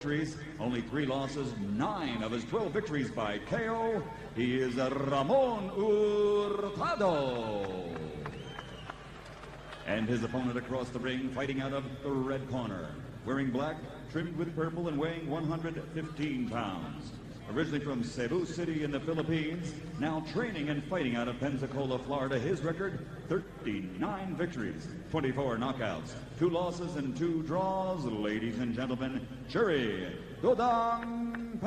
victories, only 3 losses, 9 of his 12 victories by KO. He is Ramon Hurtado. And his opponent across the ring, fighting out of the red corner, wearing black, trimmed with purple, and weighing 115 pounds. Originally from Cebu City in the Philippines, now training and fighting out of Pensacola, Florida. His record, 39 victories, 24 knockouts, 2 losses and 2 draws. Ladies and gentlemen, Gerry Penalosa.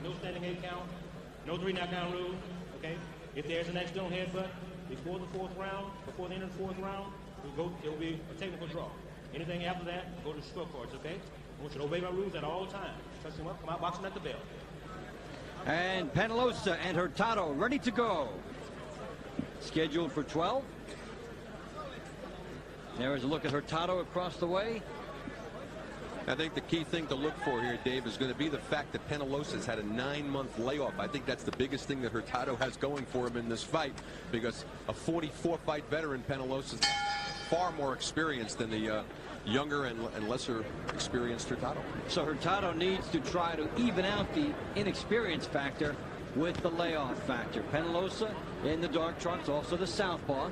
No standing 8 count, no 3 knockout rule, okay? If there's an accidental headbutt before the 4th round, before the end of the 4th round, it will be a technical draw. Anything after that, go to the scorecards, okay? I want you to obey my rules at all times. Touch him up, come out boxing at the bell. And Penalosa and Hurtado ready to go. Scheduled for 12. There is a look at Hurtado across the way. I think the key thing to look for here, Dave, is going to be the fact that Penalosa's had a 9-month layoff. I think that's the biggest thing that Hurtado has going for him in this fight, because a 44-fight veteran, Penalosa's far more experienced than the younger and lesser experienced Hurtado. So Hurtado needs to try to even out the inexperience factor with the layoff factor. Penalosa in the dark trunks, also the southpaw.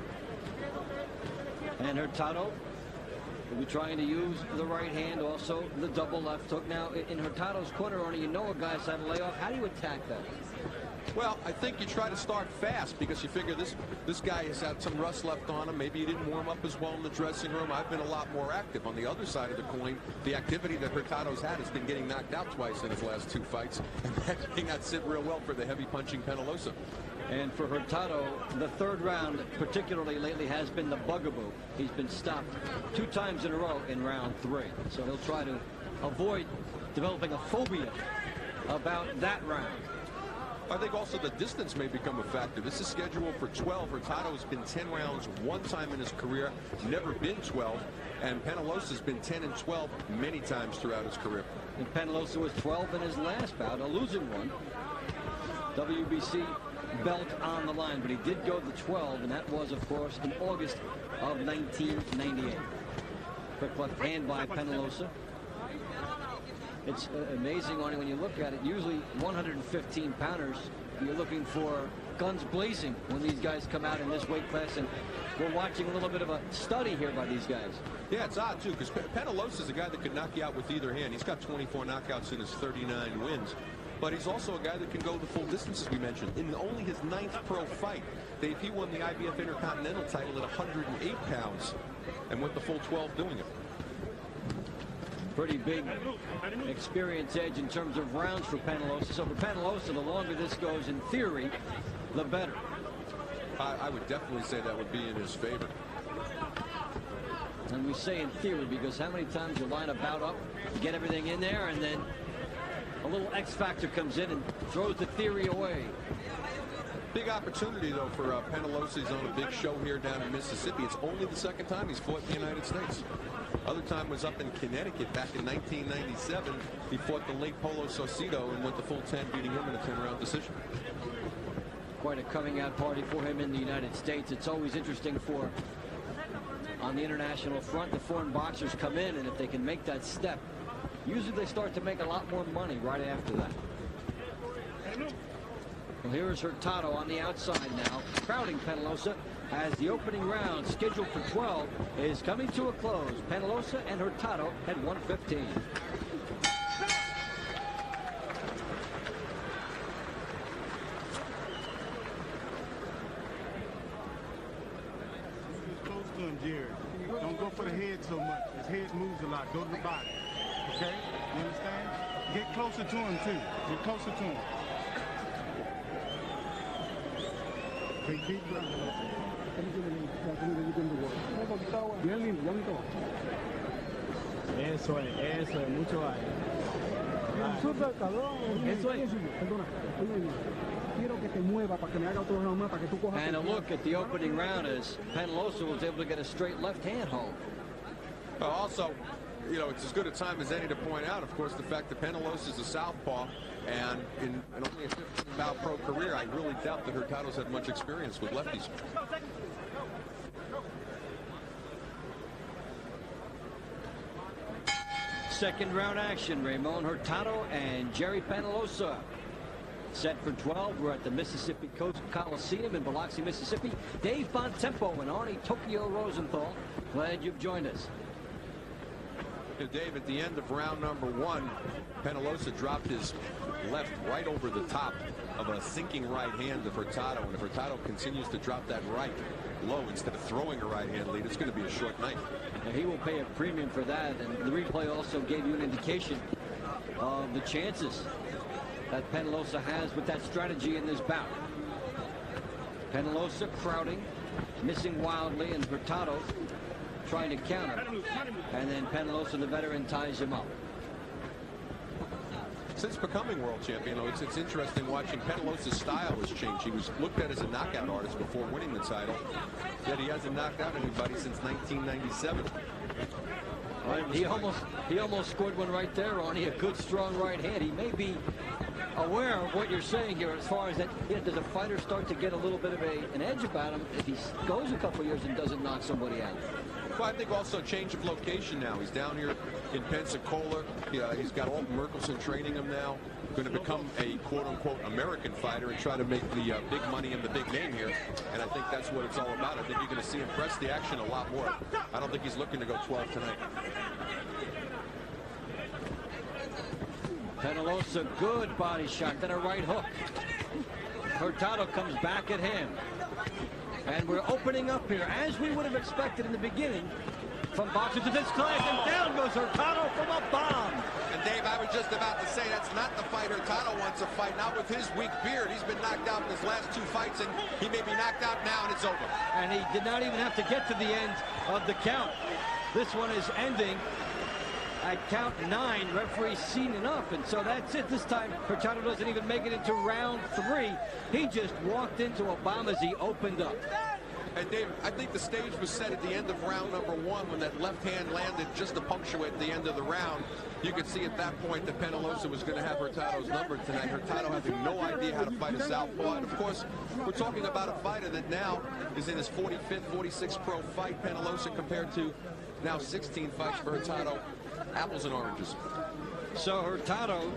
And Hurtado will be trying to use the right hand, also the double left hook. Now, in Hurtado's corner, Arnie, you know a guy's had a layoff. How do you attack that? Well, I think you try to start fast, because you figure this guy has had some rust left on him. Maybe he didn't warm up as well in the dressing room. I've been a lot more active. On the other side of the coin, the activity that Hurtado's had has been getting knocked out twice in his last 2 fights, and that may not sit real well for the heavy punching Penalosa. And for Hurtado, the 3rd round, particularly lately, has been the bugaboo. He's been stopped 2 times in a row in round 3. So he'll try to avoid developing a phobia about that round. I think also the distance may become a factor. This is scheduled for 12. Hurtado has been 10 rounds 1 time in his career, never been 12. And Penalosa's been 10 and 12 many times throughout his career. And Penalosa was 12 in his last bout, a losing one. WBC belt on the line, but he did go to 12, and that was, of course, in August of 1998. Quick left hand by Penalosa. It's amazing, Arnie, when you look at it. Usually 115-pounders, you're looking for guns blazing when these guys come out in this weight class, and we're watching a little bit of a study here by these guys. Yeah, it's odd, too, because Penalosa is a guy that could knock you out with either hand. He's got 24 knockouts in his 39 wins. But he's also a guy that can go the full distance, as we mentioned. In only his 9th pro fight, Dave, he won the IBF Intercontinental title at 108 pounds and went the full 12 doing it. Pretty big experience edge in terms of rounds for Penalosa. So for Penalosa, the longer this goes, in theory, the better. I would definitely say that would be in his favor. And we say in theory because how many times you line a bout up, get everything in there, and then a little X factor comes in and throws the theory away. Big opportunity, though, for Penalosa. He's on a big show here down in Mississippi. It's only the 2nd time he's fought in the United States. Other time was up in Connecticut back in 1997. He fought the late Polo Saucedo and went the full 10, beating him in a 10-round decision. Quite a coming out party for him in the United States. It's always interesting for, on the international front, the foreign boxers come in, and if they can make that step, usually they start to make a lot more money right after that. Well, here is Hurtado on the outside now, crowding Penalosa as the opening round, scheduled for 12, is coming to a close. Penalosa and Hurtado at 115. Close to him, Gerry. Don't go for the head so much. His head moves a lot. Go to the body. Okay? You understand? Get closer to him, too. Get closer to him. Take deep breath. Eso es, mucho aire. Eso es. Perdona. Quiero que te mueva para que me haga otro round más para que tú cojas. And a look at the opening round as Penalosa was able to get a straight left hand home. Also, you know, it's as good a time as any to point out, of course, the fact that Penalosa is a southpaw. And in only a 15-bout pro career, I really doubt that Hurtado's had much experience with lefties. Second round action, Ramon Hurtado and Gerry Penalosa. Set for 12. We're at the Mississippi Coast Coliseum in Biloxi, Mississippi. Dave Bontempo and Arnie Tokyo Rosenthal. Glad you've joined us. Dave, at the end of round number 1, Penalosa dropped his left right over the top of a sinking right hand of Hurtado. And if Hurtado continues to drop that right low instead of throwing a right hand lead, it's going to be a short night. And he will pay a premium for that. And the replay also gave you an indication of the chances that Penalosa has with that strategy in this bout. Penalosa crowding, missing wildly, and Hurtado trying to counter. And then Penalosa, the veteran, ties him up. Since becoming world champion, it's interesting watching Penalosa's style has changed. He was looked at as a knockout artist before winning the title, yet he hasn't knocked out anybody since 1997. He almost scored one right there, Arnie. A good, strong right hand. He may be aware of what you're saying here as far as that. Does a fighter start to get a little bit of an edge about him if he goes a couple years and doesn't knock somebody out? Well, I think also change of location now. He's down here in Pensacola. He's got Alton Merkelson training him now. Going to become a quote-unquote American fighter and try to make the big money and the big name here. And I think that's what it's all about. I think you're going to see him press the action a lot more. I don't think he's looking to go 12 tonight. Penalosa, good body shot, then a right hook. Hurtado comes back at him. And we're opening up here, as we would have expected in the beginning, from boxers of this class, and down goes Hurtado from a bomb. And Dave, I was just about to say, that's not the fight Hurtado wants to fight, not with his weak beard. He's been knocked out in his last 2 fights, and he may be knocked out now, and it's over. And he did not even have to get to the end of the count. This one is ending at count 9. Referee's seen enough, and so that's it. This time, Hurtado doesn't even make it into round 3. He just walked into a bomb as he opened up. And Dave, I think the stage was set at the end of round number 1 when that left hand landed just to punctuate the end of the round. You could see at that point that Penalosa was going to have Hurtado's number tonight. Hurtado having no idea how to fight a southpaw. And of course, we're talking about a fighter that now is in his 45th, 46th pro fight. Penalosa compared to now 16 fights for Hurtado. Apples and oranges. So Hurtado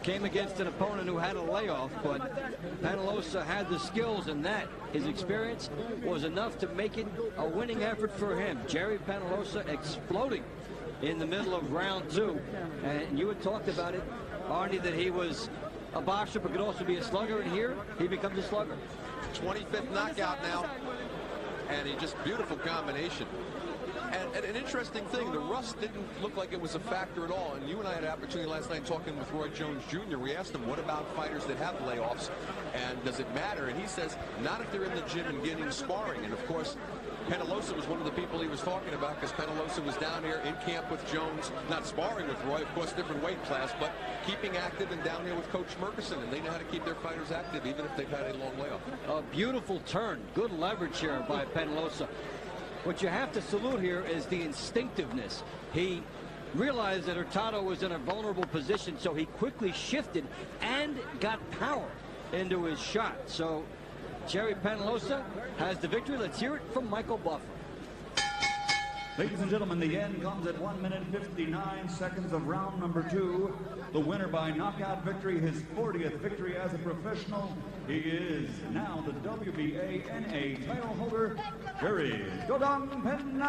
came against an opponent who had a layoff, but Penalosa had the skills, and that, his experience, was enough to make it a winning effort for him. Gerry Penalosa exploding in the middle of round 2. And you had talked about it, Arnie, that he was a boxer but could also be a slugger, and here he becomes a slugger. 25th knockout now, and a just beautiful combination. And an interesting thing, the rust didn't look like it was a factor at all. And you and I had an opportunity last night talking with Roy Jones Jr. We asked him, what about fighters that have layoffs, and does it matter? And he says, not if they're in the gym and getting sparring. And of course, Penalosa was one of the people he was talking about, because Penalosa was down here in camp with Jones, not sparring with Roy, of course, different weight class, but keeping active and down here with Coach Murkison. And they know how to keep their fighters active, even if they've had a long layoff. A beautiful turn. Good leverage here by Penalosa. What you have to salute here is the instinctiveness. He realized that Hurtado was in a vulnerable position, so he quickly shifted and got power into his shot. So Gerry Penalosa has the victory. Let's hear it from Michael Buffer. Ladies and gentlemen, the end comes at 1 minute 59 seconds of round number 2. The winner by knockout victory, his 40th victory as a professional. He is now the WBA NA title holder, Gerry Penalosa.